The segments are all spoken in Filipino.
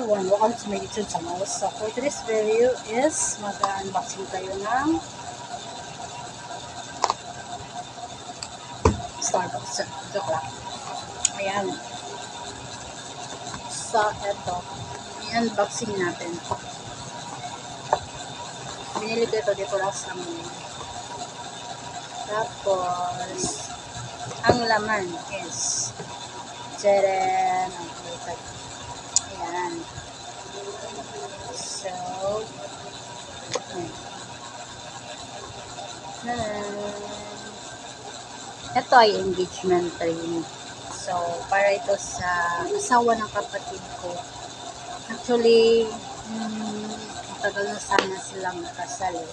everyone, welcome to my YouTube channel. So for today's video is mag-unboxing tayo ng Starbucks. Joke lang. Ayan. So eto, i-unboxing natin. Binili ko ito dito lang sa mga. Tapos, ang laman is Jeren. Ayan. So, ito ay engagement ring. So, para ito sa asawa ng kapatid ko. Actually, matagal na sana silang kasal eh.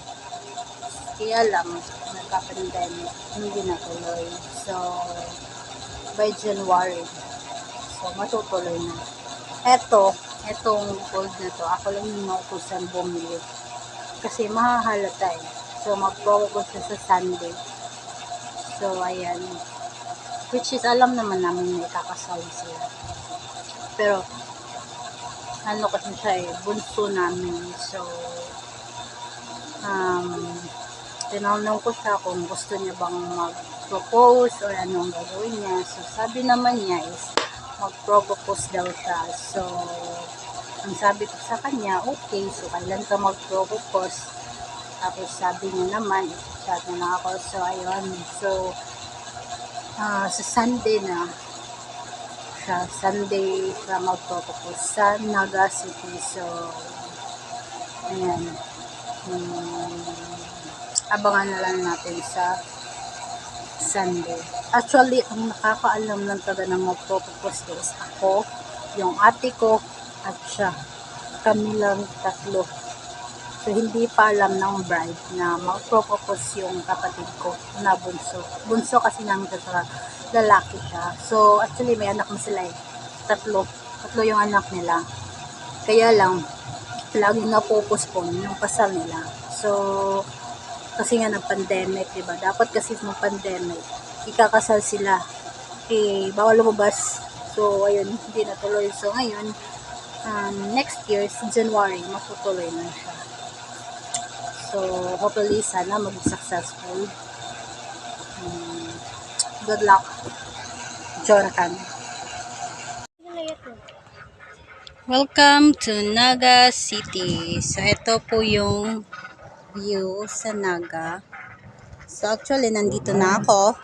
Kaya lang, nagka-pandemic, hindi natuloy. So, by January, so matutuloy na. Etong gold na to, ako lang yung mautusan bumili. Kasi mahahalata eh. So, mag-promo siya sa Sunday. So, ayan. Which is, alam naman namin na ikakasal sila. Pero, ano kasi siya eh, bunso namin. So, tinanong ko siya kung gusto niya bang mag-propose or anong gagawin niya. So, sabi naman niya is, mag-propose daw siya. So, ang sabi ko sa kanya, okay, so kailan ka mag-propose? Tapos sabi niya naman, i-chat na lang ako. So, ayun. So, sa Sunday na siya, Sunday siya mag-propose sa Naga City. So, ayan. Abangan na lang natin sa Sunday. Actually, ang nakakaalam lang talaga na mag-propose is ako, yung ate ko, at siya. Kami lang tatlo. So, hindi pa alam ng bride na mag-propose yung kapatid ko na bunso. Bunso kasi namin sa lalaki siya. So, actually, may anak na sila eh. Tatlo yung anak nila. Kaya lang, laging na-postpone yung kasal nila. So, kasi nga ng-pandemic, diba? Dapat kasi ng pandemic, ikakasal sila. Eh, bawal lumabas. So, ayun, hindi natuloy. So, ngayon, next year, January, matutuloy na siya. So, hopefully, sana maging successful. Good luck, Jonathan. Welcome to Naga City. So, ito po yung view sa Naga. So, actually, nandito na ako.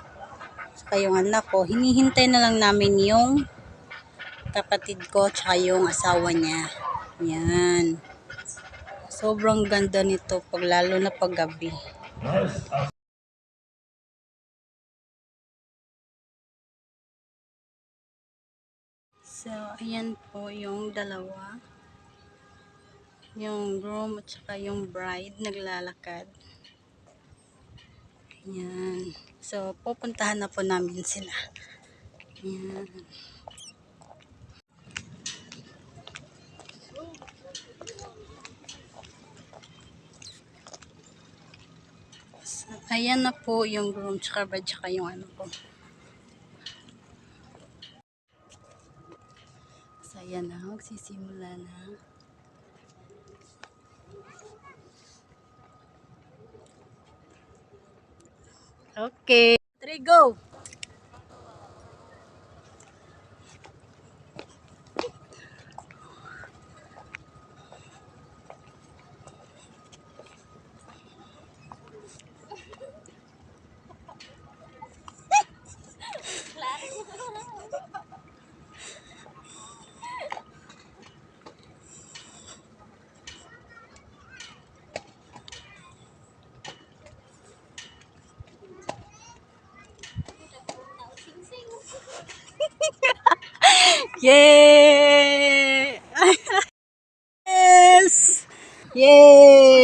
Saka yung anak ko. Hinihintay na lang namin yung kapatid ko tsaka yung asawa niya. Yan. Sobrang ganda nito pag lalo na pag gabi. So, ayan po yung dalawa. Yung groom at saka yung bride naglalakad. Ayan. So, pupuntahan na po namin sila. Ayan. So, ayan na po yung groom tsaka bride tsaka yung ano po. So, ayan na. Magsisimula na. Okay. 3, go! Yay! Yes! Yay!